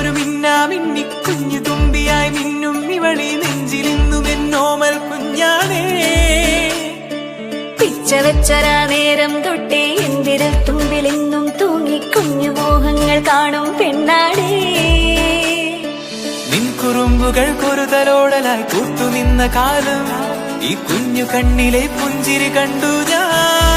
ഒരു മിന്നാമിന്നി കുഞ്ഞു തുമ്പിയായി മിന്നും ഇവളി നെഞ്ചിലിന്നും എന്നോമൽ കുഞ്ഞാണേ. പിച്ച വെച്ചരാ നേരം തൊട്ടേ എന്തിരൽ തുമ്പിലെന്നും തൂങ്ങി കുഞ്ഞു മോഹങ്ങൾ കാണും പെണ്ണാടേ. നിൻ കുറുമ്പുകൾ കുറുതലോടലായി കൂത്തുനിന്ന കാലം ഈ കുഞ്ഞു കണ്ണിലെ പുഞ്ചിരി കണ്ടു ഞാൻ.